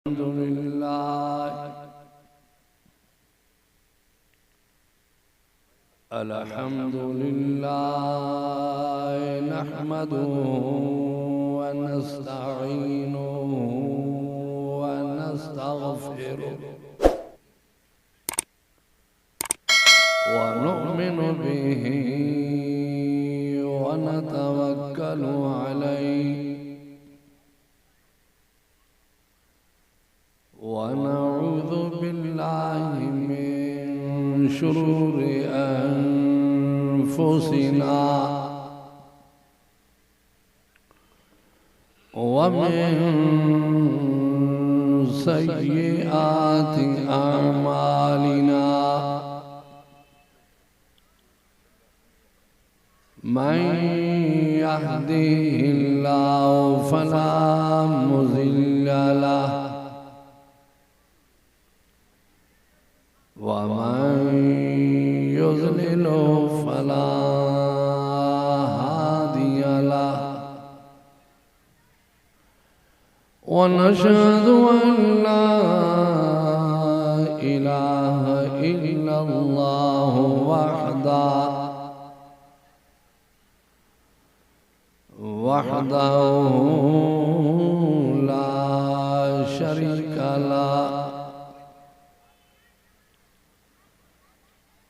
अल्हम्दुलिल्लाह नहमदुहु व नस्तईनुहु व नस्तगफिरुहु व नु'मिनु बिही व नतवक्कलु अलैहि व नऊज़ु बिल्लाहि मिन शुरूरि अनफुसिना व मिन सय्यिआति अअमालिना मन यहदिहिल्लाहु फला मुज़िल्ल लहु व मन युज़्लिलहु फला हादिय लहु व नशहदु अन ला इलाहा इल्लल्लाहु वहदहु ला शरीक लहु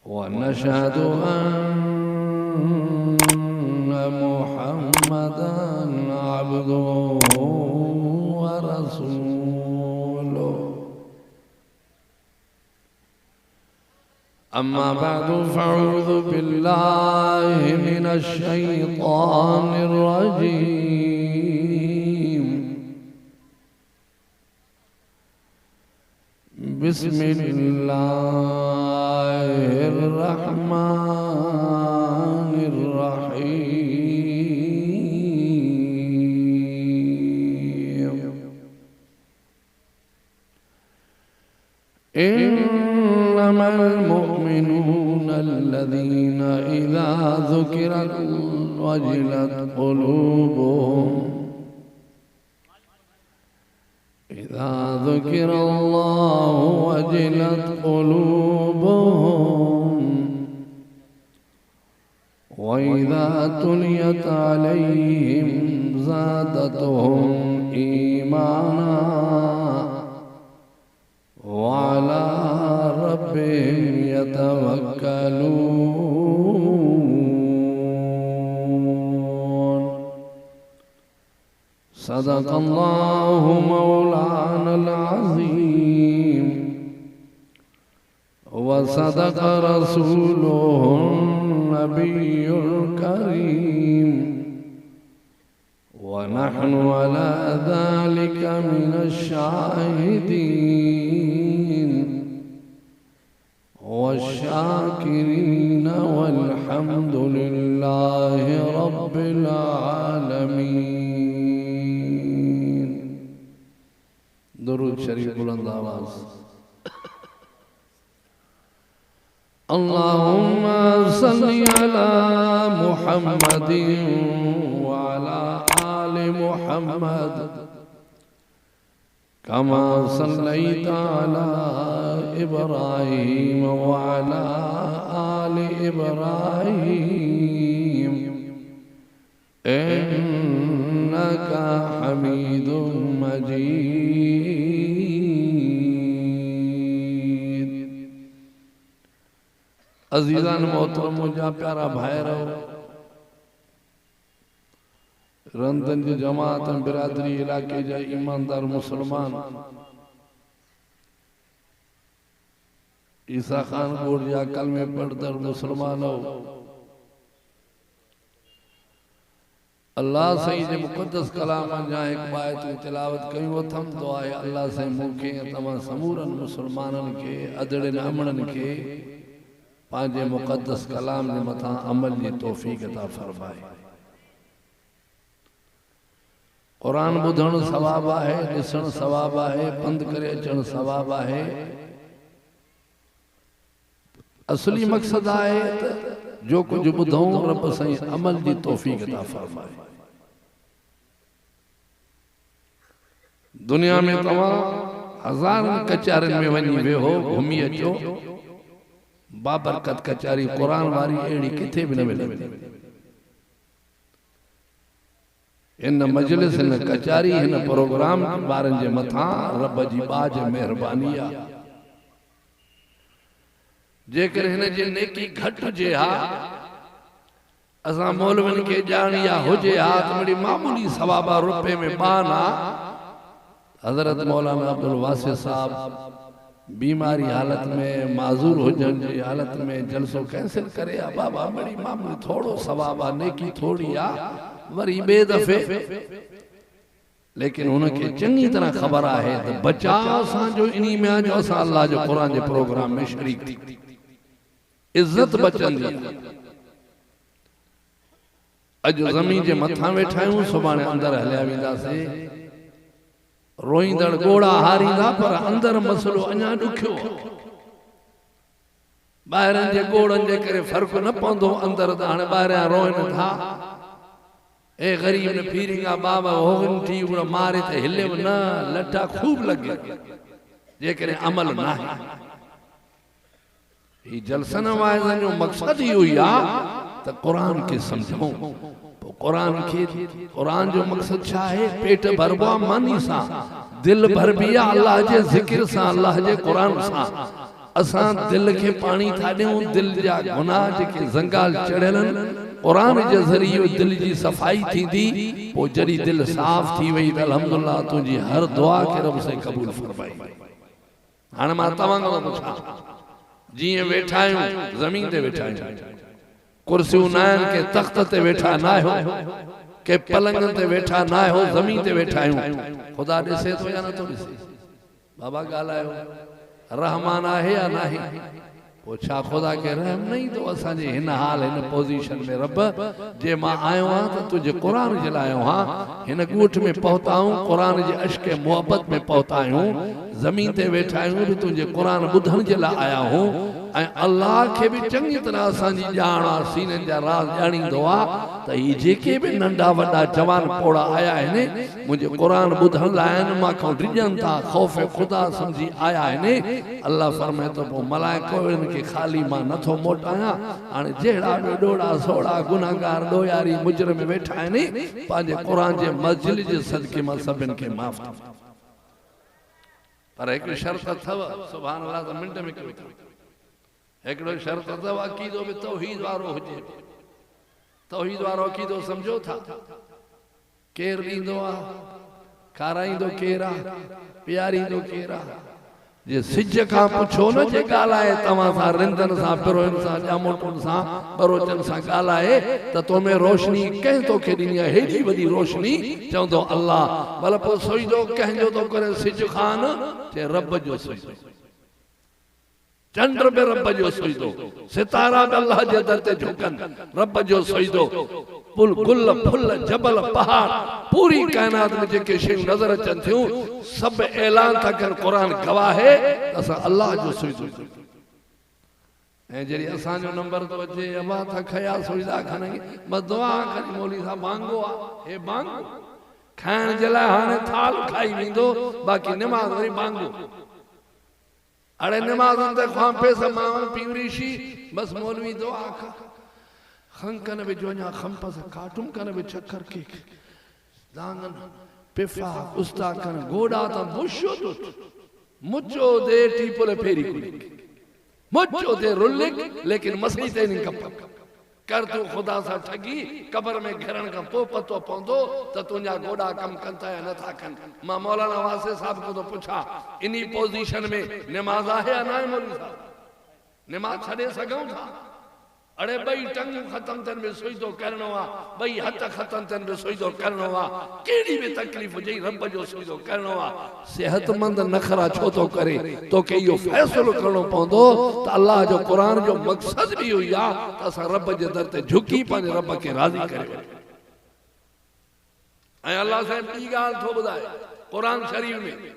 व नशहदु अन्न मुहम्मदन अब्दुहु व रसूलुहु अम्मा बअदु फ़अऊज़ु बिल्लाहि मिनश शैतानिर रजीम बिस्मिल्लाहिर रहमानिर रहीम इन्नमल मुमिनूना अल्लज़ीना इज़ा ज़ुकिरल्लाहु वजिलत क़ुलूबुहुम इज़ा ज़ुकिरल्लाहु वजिलत क़ुलूबुहुम व इज़ा तुलियत अलैहिम ज़ादतहुम ईमाना व अला रब्बिहिम यतवक्कलून सदक़ल्लाहु मौलानल अज़ीम व सदक़ रसूलुहुन नबियुल करीम व नहनु अला ज़ालिका मिनश शाहिदीन वश्शाकिरीन वल्हम्दुलिल्लाहि रब्बिल आलमीन। दुरूद शरीफ बुलंद आवाज़। अल्लाहुम्मा सल्लि अला मुहम्मदिन व अला आलि मुहम्मद कमा सल्लैता अला इब्राहीम व अला आलि इब्राहीम इन्नका हमीदुम मजीद। अज़ीज़ान मोहतरम मुझा प्यारा भाई रहो रंदन जी जमात बिरादरी इलाके जा ईमानदार मुसलमान ईसा खान गोड़ जा कलमे पढ़दड़ मुसलमान हो अल्लाह सही जे मुक़द्दस कलाम जा एक बायत तिलावत कयो थम तो आए अल्लाह से मुखे तमा समूरन मुसलमानन के अदड़न अमणन के पांजे मुक़द्दस कलाम जे मथा अमल जी तौफीक अता फरमाए। कुरान बुधण सवाब है, ॾिसण सवाब है, बंद करे अचण सवाब है। असली मकसद है जो कुछ बुधऊं रब साईं अमल जी तौफीक अता फरमाए। दुनिया में तमाम हज़ारनि कचारियुनि में वञी वेहो घुमी अचो बाबरकत कचारी क़ुरान वारी अहिड़ी किथे बि न मिलंदी इन मजलिस इन कचारी इन प्रोग्राम ॿारनि जे मथां रब जी बाज मेहरबानी आहे जेकर हिन जी नेकी घटि हुजे हा असां मौलवियुनि खे ॼाणिया हुजे हा त मिड़ी मामूली सवाबा रुपए में बाना हज़रत मौलाना अब्दुल वासिर साहब बीमारी हालत में माज़ूर हुजन जी हालत में जलसो कैंसिल करे आ बाबा बड़ी मामूली थोड़ो सवाबा नेकी थोड़ी आ वरी बे दफे लेकिन उनके चंगी तरह खबर है तो बचा असां जो इन्हीं में जो असां अल्लाह जो कुरान जे प्रोग्राम में शरीक थी इज्जत बचंदी अज ज़मीन जे मथा वेठा आहियूं सुभाणे अंदर हलिया वेंदासीं रोईंदड़ गोड़ा हारींदा पर अंदर मसलो अञा ॾुखियो ॿाहिरनि जे गोड़नि जे करे फ़र्क़ु न पवंदो अंदर त हाणे ॿाहिरियां रोइनि था ए गरीब ने फीरिंगा बाबा होगन थी उड़ा मारे ते हिले न लटा खूब लगे जे करे अमल ना है ई जलसन वाइज़न जो मकसद ही हुई आ त कुरान के समझो कुरान के कुरान जो मकसद छा है पेट भरबो मानी सा दिल भरबी अल्लाह जे जिक्र सा अल्लाह जे कुरान सा असां दिल के पानी था देऊं दिल जा गुनाह जेके जंगाल चढ़ेलन कुरान जे ज़रिए दिल जी सफाई थींदी पो जड़ी दिल साफ थी वई त अल्हम्दुलिल्लाह तुझी हर दुआ के रब से कबूल फरमाई हाणे मां तव्हां खां पुछां जी वेठा आहियूं ज़मीन ते वेठा आहियूं कुर्सियूं न आहिनि के तख्त ते वेठा ना हो के पलंग ते वेठा ना हो ज़मीन ते वेठा आहियूं खुदा ॾिसे तो या नथो ॾिसे बाबा ॻाल्हायो रहमान आहे या नाहे वो छा खुदा के रहम नहीं तो असां जे हिन हाल हिन पोजीशन में रब जे मां आयो हां त तुझे कुरान जे लायो हां हिन ॻोठ में पहुता हूं कुरान जे अश्क मोहब्बत में पहुता हूं ज़मीन ते वेठा आहियूं तो तुझे कुरान ॿुधण जे लाइ आया हूं अल्लाह के भी चंगी तरह असांजी ॼाण आहे सीननि जा राज ॼाणींदो आहे त ही जेके भी नंढा वॾा जवान पोड़ा आया आहिनि मुंहिंजे क़ुरान ॿुधण लाइ आहिनि मां खां डिॼनि था ख़ौफ़ खुदा सम्झी आया आहिनि अल्लाह फरमाए थो पोइ मलाइको इन्हनि खे ख़ाली मां नथो मोटायां हाणे जहिड़ा बि ॾोड़ा सोड़ा गुनाहगार ॾोयारी मुजरिम वेठा आहिनि पंहिंजे क़ुरान जे मस्जिद जे सदके मां सभिनि खे माफ़ पर हिकिड़ी शर्त अथव सुभान अल्लाह त मिंट में कयो एकड़ो शर्त अथव अकीदो में तौहीद वारो हुजे तौहीद वारो अकीदो समझो था केर ॾींदो आ खाराईंदो केर आ प्यारींदो केर आ जे सिज खां पुछो न जे ॻाल्हाए तव्हां सां रिंदनि सां पिरोयनि सां ॼामोटुनि सां बरोचनि सां ॻाल्हाए त तो में रोशनी कंहिं तोखे ॾिनी आहे हेॾी वॾी रोशनी चवंदो अल्लाह भला पोइ सोईदो कंहिंजो थो करे सिज खान चए रब जो सोईदो चंद्र में रब जो सोईदो सितारा में अल्लाह जे दर ते झुकन रब जो सोईदो पुल गुल फुल जबल पहाड़ पूरी कायनात में जेके शयूं नजर अचन थियूं सब ऐलान था कर कुरान गवाह है असां अल्लाह जो सोईदो ऐं जड़ी असां जो नंबर तो अचे अबा था खया सोईदा खने बस दुआ करी मौली साहब मांगो आ हे मांगो खाइण जे लाइ हाणे थाल खाई वेंदो बाकी नमाज वरी मांगो अड़े नमाज़न ते ख्वाम पे समावन पीवरीशी बस मौलवी दुआ का खंकन बि जो냐 खंपस काटुम कन बि चक्कर के दांगन पिफा उस्ता कन गोड़ा ता मुशो तो मुचो दे टीपले फेरी कुली मुचो दे रुलिक लेकिन मसली ते नहीं कप कर तू खुदा सा ठगी कब्र में घरण का पो पतो पौंदो त तुंजा गोड़ा कम कंता है न था कन मां मौलाना वासे साहब को तो पूछा इन्ही पोजीशन में नमाज है या ना मौलवी साहब नमाज छड़े सगऊं था अड़े बई टंग खत्म तन में सोईदो करनो आ बई हथ खत्म तन में सोईदो करनो आ केड़ी भी तकलीफ जई रब जो सोईदो करनो आ सेहतमंद नखरा छो तो करे तो के यो फैसलो करनो पौंदो त अल्लाह जो कुरान जो मकसद भी हुई आ त अस रब जे दर ते झुकी पाने रब के राजी करे ऐ अल्लाह साहब की गाल थो बुधाए कुरान शरीफ में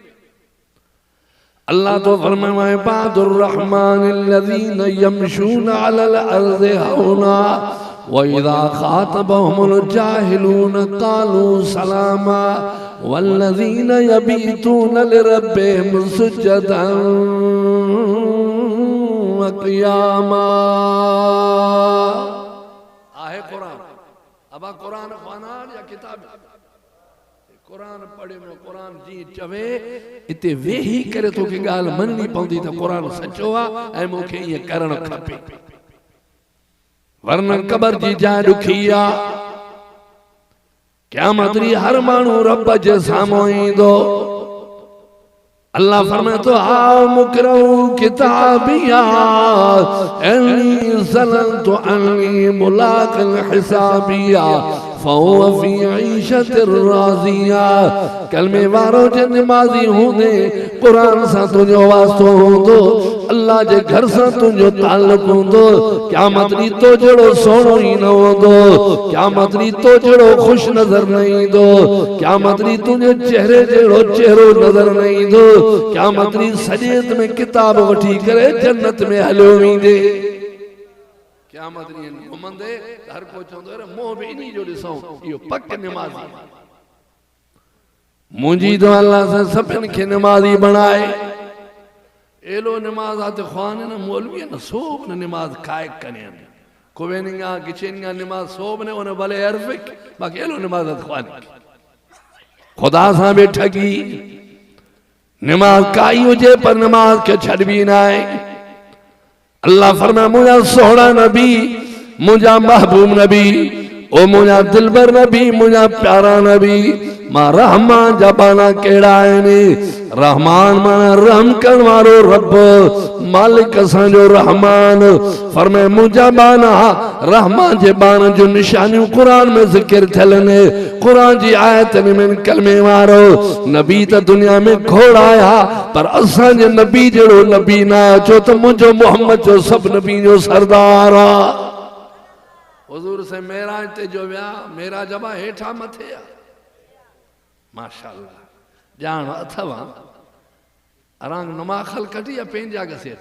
अल्लाह तो फरमाए इबादुर रहमान अल्लज़ीना यमशूना अलल अर्ज़ि हौना वइज़ा ख़ातबहुमुल जाहिलून क़ालू सलामा वल्लज़ीन यबीतून लिरब्बिहिम सुज्जदन व क़ियामा। आहे कुरान अबा कुरान ख़वानान या किताब कुरान पढ़े में कुरान जी चवे इते वेही करे तो की गाल मननी पवंदी त कुरान सचो आ ऐं मूंखे ये करण खपे वरना कबर जी जाए दुखी आ क़यामत री हर मानू रब जे सामो ईंदो। अल्लाह फरमाए तो आ मुकरऊ किताबिया अन्नी ज़नंतु अन्नी मुलाक़िन हिसाबिया फ़हुव फ़ी ईशतिर राज़िया। कलमे वारो जे नमाज़ी हूंदे कुरान सां तुंहिंजो वास्तो हूंदो अल्लाह जे घर सां तुंहिंजो ताल्लुक़ हूंदो क़यामत ॾींहुं तो जहिड़ो सोणो ई न हूंदो क़यामत ॾींहुं तो जहिड़ो ख़ुशि नज़र न ईंदो क़यामत ॾींहुं तुंहिंजे चेहरे जहिड़ो चेहरो नज़र न ईंदो क़यामत ॾींहुं सॼे में किताब वठी करे जन्नत में हलियो वेंदे। क़यामत ॾींहुं घुमंदे हर को चवंदो अरे मोह बि इन्ही जो ॾिसूं इहो पक निमाज़ी मुंहिंजी तो अल्लाह सां सभिनि खे निमाज़ी बणाए एलो नमाज आते ख्वान न मौलवी न सोब न नमाज काय कने कोवेनिंगा किचेनिंगा नमाज सोब ने ओने भले अरफिक बाकी एलो नमाज आते ख्वान खुदा सा बे ठगी नमाज काई हुजे पर नमाज के छड़बी ना है। अल्लाह फरमाए मुझा सोहरा नबी मुझा महबूब नबी ओ मुझा दिलबर नबी मुझा प्यारा नबी मां रहमान जबाना केड़ा आहिनि रहमान माना रहम करण वारो रब मालिक असांजो रहमान फरमाए मुंहिंजा बाना रहमान जे बान जो निशानियूं क़ुरान में ज़िक्र थियल आहिनि क़ुरान जी आयतनि में कलमे वारो नबी त दुनिया में खोड़ आया पर असांजे नबी जहिड़ो नबी न आयो छो त मुंहिंजो मोहम्मद जो सभु नबी जो सरदार आ। हुज़ूर से मेराज ते जो विया मेरा जबा हेठा मथे आ माशाअल्लाह जान अथवा अरंग नमाखल कटी या पेंजा गसे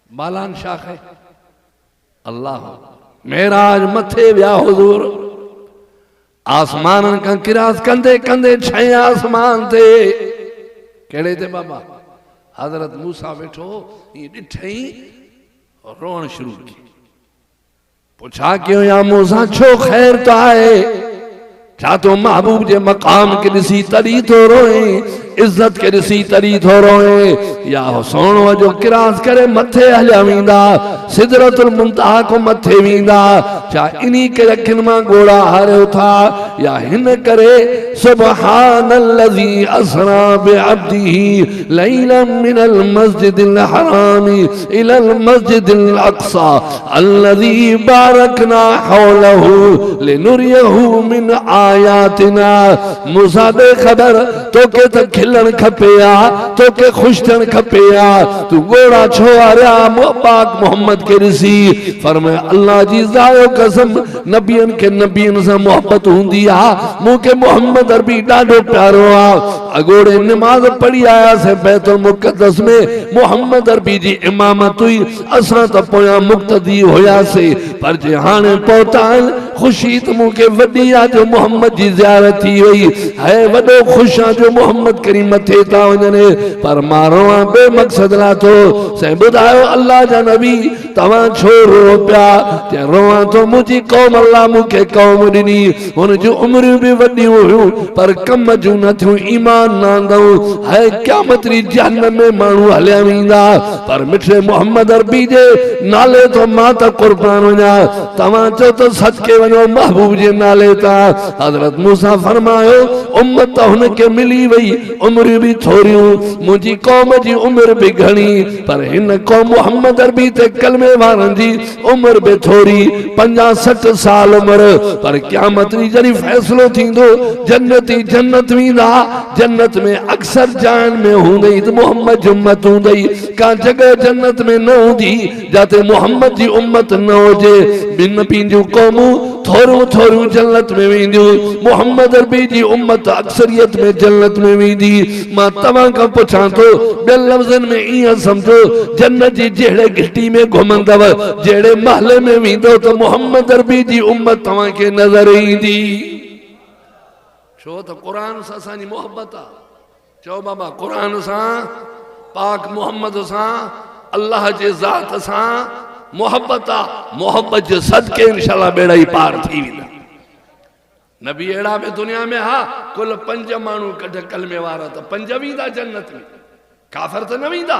बालान शाख है अल्लाह मेराज मथे विया हुजूर आसमान का किरास कंदे कंदे छह आसमान ते केड़े ते बाबा हजरत मूसा बैठो ये डिठई रोण शुरू की पूछा क्यों या मूसा छो खैर तो आए छा तो महबूब जे मकाम के दिसी तरी तो रोए इज्जत के दिसी तरी तो रोए या सोणो जो किरास करे मथे हलिया वेंदा सिदरतुल मुंतहा को मथे वेंदा छा इनी के अखिन मां गोड़ा हारियो था या हिन करे सुब्हानल्लज़ी असरा बिअब्दिही लैलन मिनल मस्जिदिल हरामी इलल मस्जिदिल अक़सा अल्लज़ी बारकना हौलहु लिनुरियहु मिन आयातिना। मूसा दे खबर तो के त खिलन खपे आ तो के खुश थियण खपे आ तू गोड़ा छो आया पाक मोहम्मद के ऋषि फरमाए अल्लाह जी जायो कसम नबियन के नबियन से मोहब्बत हुंदी आ मुके मोहम्मद अरबी डाडो प्यारो आ अगोड़े नमाज पढ़ी आया से बैतुल मुक़द्दस में मोहम्मद अरबी जी इमामत हुई असा त पोया मुक्तदी होया से पर जे हाने पहुतान खुशी त मुके वडी आ जो मोहम्मद जी ज़ियारत थी हुई है वडो खुश आ जो मोहम्मद करीम मथे ता वने पर मारो बे मकसद ला तो से बुधायो अल्लाह जा नबी तवा छो रो प्या ते रोवा तो मुजी कौम अल्लाह मुके कौम दिनी उन जो उम्र भी वडी हो पर कम जो न थियो ईमान ना दो है क़यामत री जहन्नम में मानू हलिया वेंदा पर मिठे मोहम्मद अरबी जे नाले तो मां त कुर्बान वना तवा चो तो सच के वनो महबूब जे नाले ता हजरत मूसा फरमायो उम्मत हुन के मिली वई उम्र भी थोरियूं मुजी कौम जी उम्र भी घणी पर हिन कौम मोहम्मद अरबी ते कलमे वारन जी उम्र भी थोरी 50-60 साल उम्र पर क़यामत री जरी फैसलो थींदो जन्नती जन्नत वेंदा जन्नत में अक्सर जान में हुंदई त मोहम्मद जी उम्मत हुंदई का जगह जन्नत में न हुंदी जाते मोहम्मद जी उम्मत न होजे बिन पिंजू कौमू थोरू थोरू जन्नत में वेंदियूं मोहम्मद अरबी जी उम्मत अक्सरियत में जन्नत में वेंदी मां तव्हां खां पुछां थो ॿियनि लफ़्ज़नि में ईअं समझो जन्नत जी जहिड़े घिटी में घुमंदव जहिड़े महले में वेंदो त मोहम्मद अरबी जी उम्मत तव्हांखे नज़र ईंदी छो त क़ुरान सां असांजी मोहब्बत आहे चओ बाबा क़ुरान सां पाक मोहम्मद सां अल्लाह जे ज़ात सां मोहब्बत आहे मोहब्बत जे सदके इंशाअल्लाह बेड़ा ही पार थी वेंदा नबी अहिड़ा में दुनिया में हा कुल 5 माण्हू कढ कलमे वारा त 5 वेंदा जन्नत में काफ़िर त न वेंदा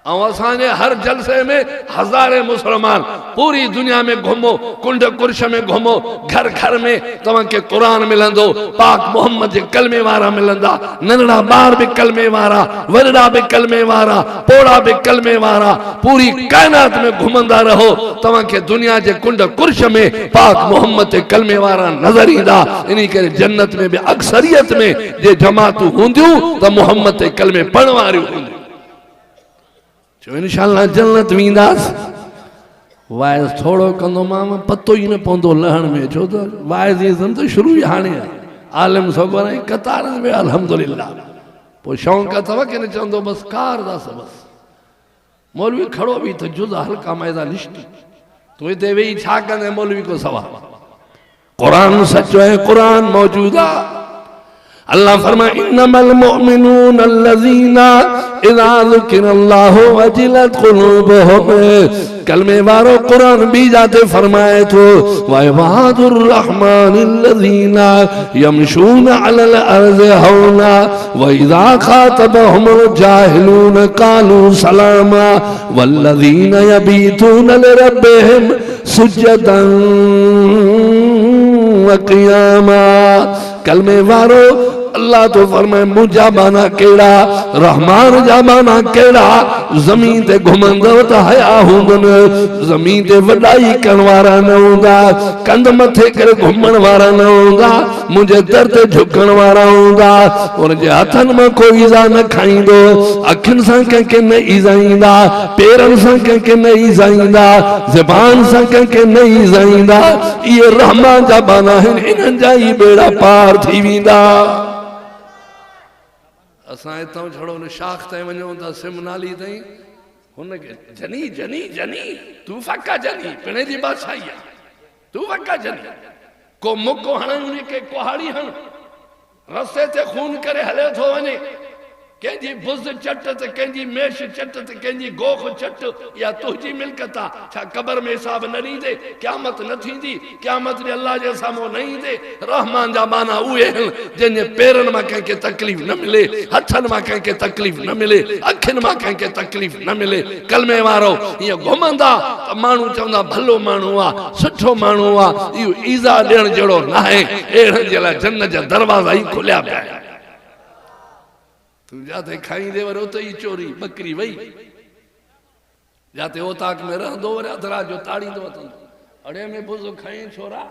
ऐं असांजे हर जलसे में हज़ारे मुसलमान पूरी दुनिया में घुमो कुंड कुर्श में घुमो घर घर में तव्हांखे क़ुरान मिलंदो पाक मोहम्मद जे कलमे वारा मिलंदा नंढड़ा ॿार बि कलमे वारा वॾड़ा बि कलमे वारा पोड़ा बि कलमे वारा पूरी कायनात में घुमंदा रहो तव्हांखे दुनिया जे कुंड कुर्श में पाक मोहम्मद जे कलमे वारा नज़र ईंदा इन करे जन्नत में बि अक्सरियत में जे जमातूं हूंदियूं त मोहम्मद जे कलमे पढ़ण वारियूं हूंदियूं जो इंशाअल्लाह जन्नत वेंदास वाइज थोड़ो कंदो मां पतो ही न पवंदो लहण में छो तो वाइज ये तो शुरू ही हाणे आलिम सबर कतार में अल्हम्दुलिल्लाह पो शौक़ अथव कि न चवंदो बस कार दस बस मौलवी खड़ो भी तो जुदा हल्का मैदा लिश्ती तो इते वेही छा कंदे मौलवी को सवाल कुरान सचो है कुरान मौजूदा अल्लाह फरमाए इन्नमल मुमिनून अल्लज़ीना इज़ा ज़ुकिरल्लाहु वजिलत क़ुलूबुहुम कलमे वारो कुरान भी जाते फरमाए तो वइबादुर रहमानिल्लज़ीना यमशूना अलल अर्ज़ि हौना व इज़ा खातबहुमुल जाहिलून क़ालू सलामा वल्लज़ीना यबीतूना लिरब्बिहिम सुज्जदन व क़ियामा कलमे वारो अल्लाह तो फरमाए मुझा बाना केड़ा रहमान जा बाना केड़ा जमीन ते घुमंदो त हया हुंदन जमीन ते वडाई करण वारा न हुंदा कंध मथे करे घुमण वारा न हुंदा मुझे दर ते झुकण वारा हुंदा उन जे हथन में कोई ईज़ा न खाईंदो अखिन सां कंहिंखे न ईज़ाईंदा पेरन सां कंहिंखे न ईज़ाईंदा ज़बान सां कंहिंखे न ईज़ाईंदा ये रहमान जा बाना आहिनि इन्हनि जा ई बेड़ा पार थी वेंदा असां हितां छड़ो न शाख ताईं वञूं था सिम नाली ताईं हुनखे जनी जनी जनी तू फका जनी पिणे जी बादशाही आहे तू फका जनी को मुको हण उनखे कुहाड़ी हण रस्ते ते खून करे हले थो वञे कंहिंजी बुज़ चट ते कंहिंजी मेश चट ते कंहिंजी गोख चट या तुंहिंजी मिल्कत आहे छा क़बर में हिसाब न ॾींदे क़यामत न थींदी क़यामत ॾींहुं अल्लाह जे साम्हूं न ईंदे रहमान जा माना उहे आहिनि जंहिंजे पेरनि मां कंहिंखे तकलीफ़ न मिले हथनि मां कंहिंखे तकलीफ़ न मिले अखियुनि मां कंहिंखे तकलीफ़ न मिले कलमे वारो ईअं घुमंदा त माण्हू चवंदा भलो माण्हू आहे सुठो माण्हू आहे इहो ईज़ा ॾियण जहिड़ो न आहे अहिड़नि जे लाइ जन्नत जा दरवाज़ा ई खुलिया पिया आहिनि तू जाते खाईंदे वर उते ही चोरी बकरी वही जाते ओताक में रहंदो वर अधरा जो ताड़ींदो वतंदो अड़े में बुज़ खाई छोरा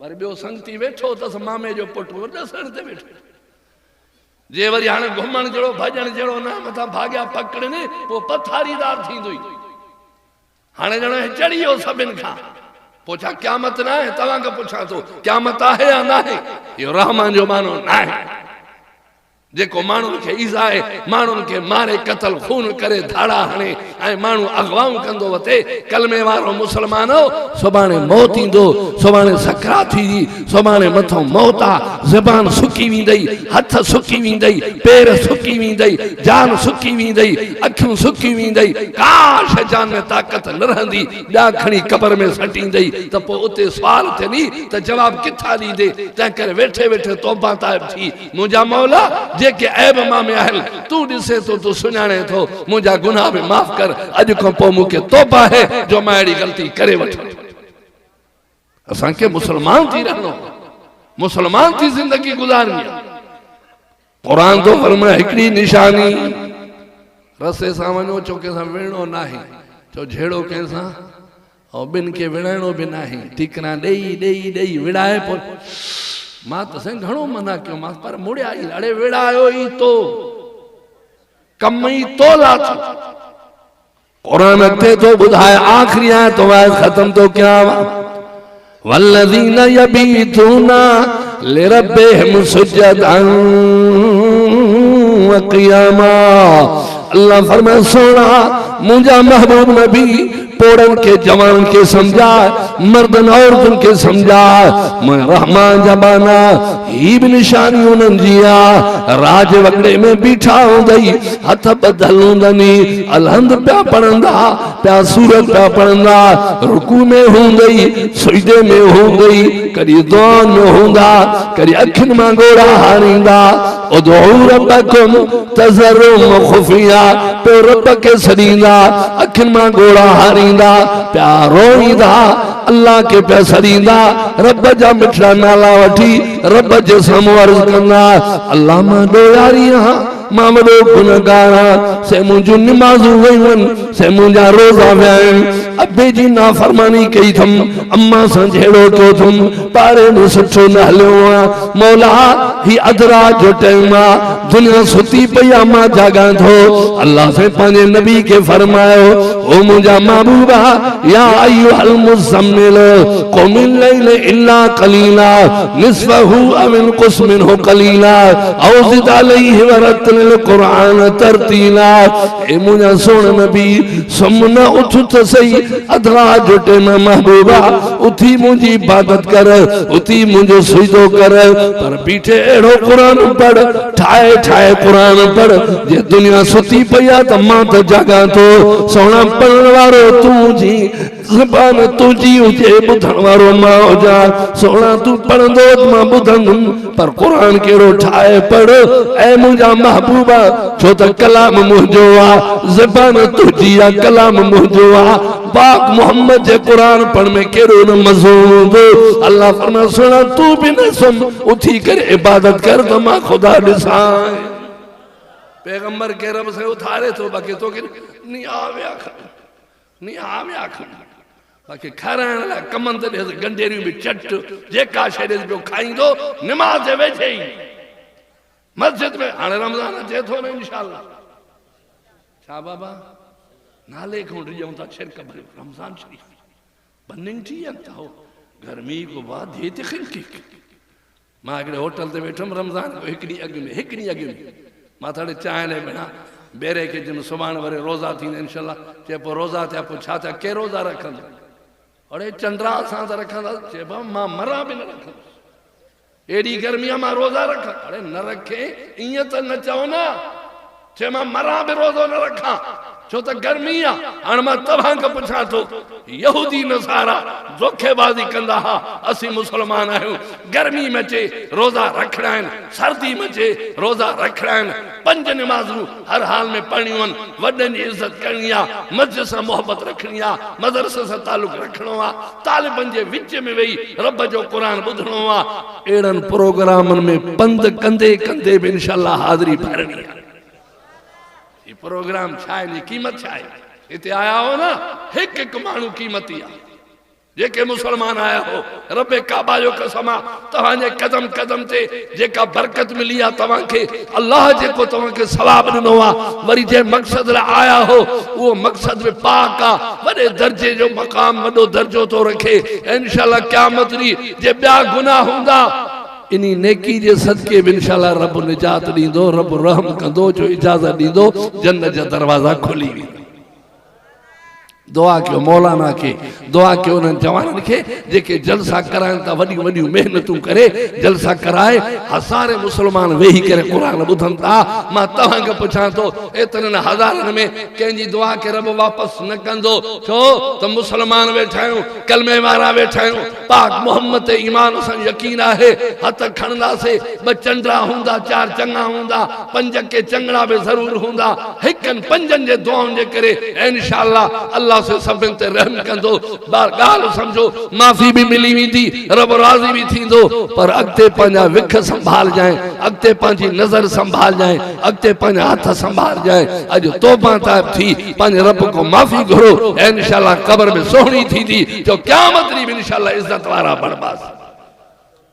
पर ॿियो संगती वेठो तस मामे जो पुटु ॾसण ते वेठो जे वरी हाणे घुमण जहिड़ो भॼण जहिड़ो न मथां भाॻिया पकड़नि पोइ पथारीदार थींदो हाणे ॼण चढ़ी वियो सभिनि खां पोइ छा क़यामत न आहे तव्हांखे पुछां थो क़यामत आहे या न आहे इहो रहमान जो मानो न आहे जेको माण्हुनि खे ईज़ाए माण्हुनि खे मारे क़तल खून करे धाड़ा हणे ऐं माण्हू अगवाऊं कंदो वठे कलमे वारो मुसलमान सुभाणे मौत ईंदो सुभाणे सकरात थींदी सुभाणे मथां मौत आहे ज़बान सुकी वेंदई हथ सुकी वेंदई पेर सुकी वेंदई जान सुकी वेंदई अखियूं सुकी वेंदई काश जान में ताक़त न रहंदी ॿिया खणी क़बर में सटींदई त पोइ उते सुवाल थियनी त जवाब किथां ॾींदे तंहिं करे वेठे वेठे तौबा ताइब थी मुंहिंजा मौला जेके ऐब मां में आहिनि तू ॾिसे तो तू सुञाणे थो मुंहिंजा गुनाह बि माफ़ कर अॼु खां पोइ मूंखे तौबा है जो मां अहिड़ी ग़लती करे वठां असांखे मुसलमान थी रहणो मुसलमान थी ज़िंदगी गुज़ारणी क़ुरान तो फरमाए हिकिड़ी निशानी रस्ते सां वञो छो कंहिंसां विढ़णो न आहे छो झेड़ो कंहिंसां ऐं ॿिनि खे विढ़ाइणो बि न आहे ठीकरा ॾेई ॾेई ॾेई विढ़ाए पोइ मां त साईं घणो मना कयो मां पर मुड़िया ई अड़े विड़ायो ई तो कम ई तो लाथो क़ुरान अॻिते तो ॿुधाए आख़िरी आयत तो खत्म तो कयां वल्लज़ीन यबीतूना लिरब्बिहिम सुज्जदन व क़ियामा। अल्लाह फरमाए सोना मुझा महबूब नबी पोड़न के जवान के समझा, मर्दन औरतन के समझा, मैं रहमान जबाना ही भी निशानी उन्हनि जिया राज वगड़े में बीठा हूंदई, हथ बदल हूंदनी, अलहंद प्या पढ़ंदा, प्या सूरत प्या पढ़ंदा, रुकू में हूंदई, सुजदे में हूंदई, कॾहिं दुआ में हूंदा, कॾहिं अखियुनि मां ॻोड़ा हारींदा। उदऊ रब्बकुम तज़र्रुअन व खुफिया, पे रब के सॾींदा, अखियुनि मां ॻोड़ा हारींदा, प्या रोईंदा, अल्लाह के प्या सॾींदा, रब जा मिठड़ा नाला वठी रब जे साम्हूं अर्ज़ कंदा, अल्लाह मां ॾोयारी आहियां, मां वॾो गुनहगार आहियां, से मुंहिंजूं निमाज़ूं वयूं आहिनि, से मुंहिंजा रोज़ा विया आहिनि, अबे जी नाफ़रमानी कई थम, अम्मा सां झेड़ो कयो थम, पारे में सुठो न हलियो आहियां, मौला ही अधरा जो टाइम आहे, दुनिया सुती पई आहे, मां जागां थो। अल्लाह से पंहिंजे नबी के फरमायो, ओ मुंहिंजा महबूबा या अय्युहल मुज़म्मिल क़ुमिल लैल इल्ला क़लीला निस्फ़हु अव इनक़ुस मिन्हु क़लीला औ ज़िद अलैहि वरत्तिल क़ुरआन तरतीला। ए मुंहिंजा सोण नबी सुम्ह न उथ त सही, अधरा जो टाइम महबूबा, उथी मुंहिंजी इबादत कर, उथी मुंहिंजो सुजदो कर, पर बीठे अहिड़ो क़ुरान पढ़, ठाए ठाए क़ुरान पढ़, जे दुनिया सुती पई आहे त मां त जागां थो। सोना पढ़ण वारो तूं जी, ज़बान तुंहिंजी हुजे, ॿुधण वारो मां हुजां, सोना तूं पढ़ंदो त मां ॿुधंदुमि, पर क़ुरान कहिड़ो ठाहे पढ़ ऐं मुंहिंजा महबूबा, छो त कलाम मुंहिंजो आहे, ज़बान तुंहिंजी आहे, कलाम मुंहिंजो आहे। पाक मोहम्मद जे क़ुरान पढ़ में कहिड़ो न मज़ो हूंदो। अल्लाह फरमाए सोना तूं बि न सुम्ह, उथी करे इबादत कर त मां ख़ुदा ॾिसां। पैगंबर के रब से उठारे तो बाकी तो कि नहीं आवे आखन, नहीं आवे आखन, बाकी खाराइण लाइ कमनि ते ॾेस गंडेरियूं बि चट, जेका शइ ॾेस पियो खाईंदो, निमाज़ जे वेझे ई मस्जिद में। हाणे रमज़ान अचे थो न इंशाअल्लाह, छा बाबा नाले खां ॾियूं था छिरक भरे रमज़ान शरीफ बनिंग थी था हो, गर्मी को बाद ये ते खिलकी। मां हिकिड़े होटल ते वेठुमि रमज़ान को हिकिड़ी अॻु में मां थोड़े चांहि लाइ भेणा बेरे के जिन सुभाणे वरी रोज़ा थींदा इंशाअल्लाह। चए पोइ रोज़ा थिया, पोइ छा थिया, के रोज़ा रखंदा? अड़े चंद्रा सां त रखंदा। चए भाउ मां मरां बि न रखंदुसि, एॾी गर्मी आहे मां रोज़ा रखां? अड़े न रखे ईअं त न चओ न, चए मां मरां बि रोज़ो न रखां, छो त गर्मी आहे। हाणे मां तव्हां खां पुछां थो, यहूदी नसारा धोखेबाज़ी कंदा हा, असीं मुस्लमान आहियूं, गर्मी में अचे रोज़ा रखणा आहिनि, सर्दी में अचे रोज़ा रखणा आहिनि, 5 निमाज़ूं हर हाल में पढ़णियूं आहिनि, वॾनि जी इज़त करणी आहे, मस्जिद सां मोहबत रखणी आहे, मदरसे सां तालुक़ रखणो आहे, तालिबनि जे विच में वेही रब जो क़ुरान ॿुधणो आहे। अहिड़नि प्रोग्रामनि में पंध कंदे कंदे बि इंशाअल्लाह हाज़िरी भरणी आहे। प्रोग्राम छा आहे, क़ीमत छा आहे? हिते आया हो न, हिकु हिकु माण्हू क़ीमती आहे, जेके मुसलमान आया हो, रब काबा जो कसम आहे, तव्हांजे कदम कदम ते जेका बरकत मिली आहे तव्हांखे, अल्लाह जेको तव्हांखे सवाब ॾिनो आहे, वरी जे मक़सद लाइ आया हो उहो मक़सद में पाक आहे, वॾे दर्जे जो मक़ाम, वॾो दर्जो थो रखे। इंशाअल्लाह क़यामत ॾींहुं जे ॿिया गुनाह हूंदा, इनी नेकी जे सदके में इंशाअल्लाह रब निजात ॾींदो, रब रहम कंदो, जो इजाज़त ॾींदो, जन्नत जा दरवाज़ा खुली वेंदा। दुआ कयो मौलाना के, दुआ कयो उन्हनि जवाननि खे जेके जलसा कराइनि था, वॾियूं वॾियूं महिनतूं करे जलसा कराए, हज़ारे मुस्लमान वेही करे क़ुरान ॿुधनि था। मां तव्हांखे पुछां थो, एतिरनि हज़ारनि में कंहिंजी दुआ खे रब वापसि न कंदो? छो त मुस्लमान वेठा आहियूं, कलमे वारा वेठा आहियूं, पाक मोहम्मद ते ईमान सां यकीन आहे, हथ खणंदासीं, 2 चंडा हूंदा, 4 चङा हूंदा, 5 के चंगड़ा बि ज़रूर हूंदा, हिकनि 5 जे दुआउनि जे करे इंशाअल्लाह अल्लाह से सभिनि ते रहम कंदो। ॻाल्हि समझो, माफ़ी भी मिली वेंदी, रब राज़ी भी थींदो, पर अॻिते पंहिंजा विख संभाल जाए, अॻिते पंहिंजी नज़र संभाल जाए, अॻिते पंहिंजा हथ संभाल जाए। अॼु तौबा ताइब थी पंहिंजे रब को माफ़ी घुरो, इंशाअल्लाह क़ब्र में सोहणी थींदी, जो क़यामत ॾींहुं इंशाअल्लाह इज़त वारा बणबास।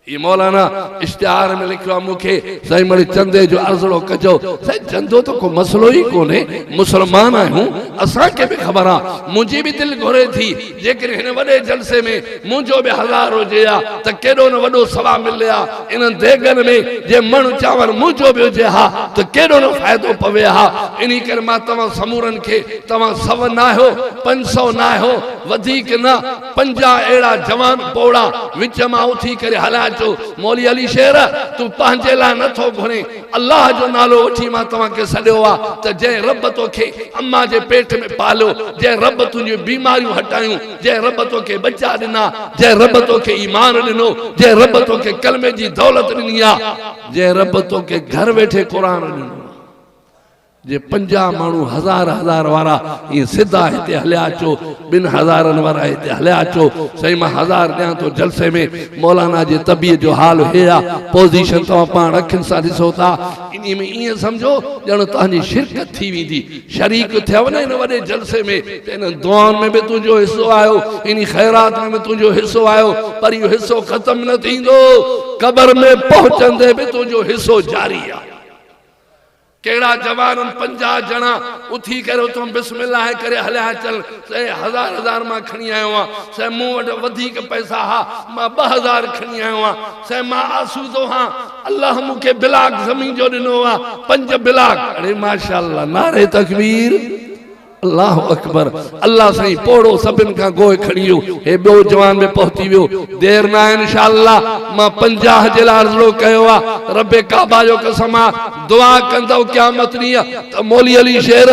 ये मौलाना इश्तिहार में लिखो मुखे सही मड़ी चंदे जो अर्ज़ड़ो कजो। सही चंदो तो को मसलो ही कोने, मुसलमान आहियूं, असां के भी खबर आ मुझे भी दिल घुरे थी जेकर हिन वडे जलसे में मुझो भी हजार हो जया त केडो न वडो सवा मिलया इन देगन में जे मण चावर मुझो भी जे हा त केडो न फायदो पवे हा इनी कर मा तवा समूरन के तवा सव ना हो 500 ना हो वधिक ना 50 एड़ा जवान पोड़ा विच मा उठी करे हला चो मौली अली शेर तू पांजे ला न थो घुरे अल्लाह जो नालो उठी मा तवा के सडयो आ त जे रब तोखे अम्मा जे पेट में पालो जे रब तुझी बीमारियों हटायूं जे रब तोखे बच्चा दिना जे रब तोखे ईमान दिनो जे रब तोखे कलमे जी दौलत दिनी आ जे रब तोखे घर बैठे कुरान दिनो जे 50 मानू हजार वारा ये सीधा हिते हलिया अचो 2000 वारा हिते हलिया अचो सही मां 1000 दियां तो जलसे में मौलाना जे तबीयत जो हाल हेया पोजीशन तो पाण अखिन सा दिसो था इनी में ये समझो जण तांजी शिरकत थी वींदी शरीक थियव न इन वडे जलसे में इन दुआन में भी तुझो हिस्सो आयो इन खैरात में तुझो हिस्सो आयो पर यो हिस्सो खत्म न थींदो कब्र में पहुंचंदे भी तुझो हिस्सो जारी आ केड़ा जवान 50 जना उठी करे तुम बिस्मिल्लाह करे हल्या चल से हजार मां खणी आयो आ से मु वट वधिक पैसा हा मां 2000 खणी आयो आ से मां आसूदो हां अल्लाह मुके बिलाक जमीन जो दिनो आ 5 बिलाक अरे माशाअल्लाह नारे तकबीर अल्लाह अकबर अल्लाह सही पोड़ो सबिन का गोए खड़ियो हे बो जवान में पहुंची वियो देर ना इंशाअल्लाह मां 50 जे लाजलो कयो आ रब्बे काबा जो कसम दुआ कंदो क़यामत नी त मौली अली शेर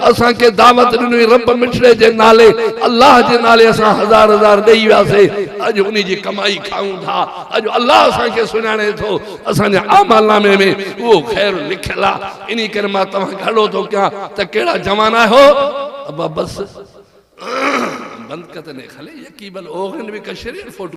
असा के दावत दिनी रब मिठड़े जे नाले अल्लाह जे नाले असा हजार देई वासे आज उनी जी कमाई खाऊं था आज अल्लाह असा के सुनाने थो असा ने अमल नामे में वो खैर लिखला इनी कर मा तवा घड़ो तो क्या त केड़ा जमाना हो अब बस बंद कतने खले यकीबल ओगन भी कशरे फोटो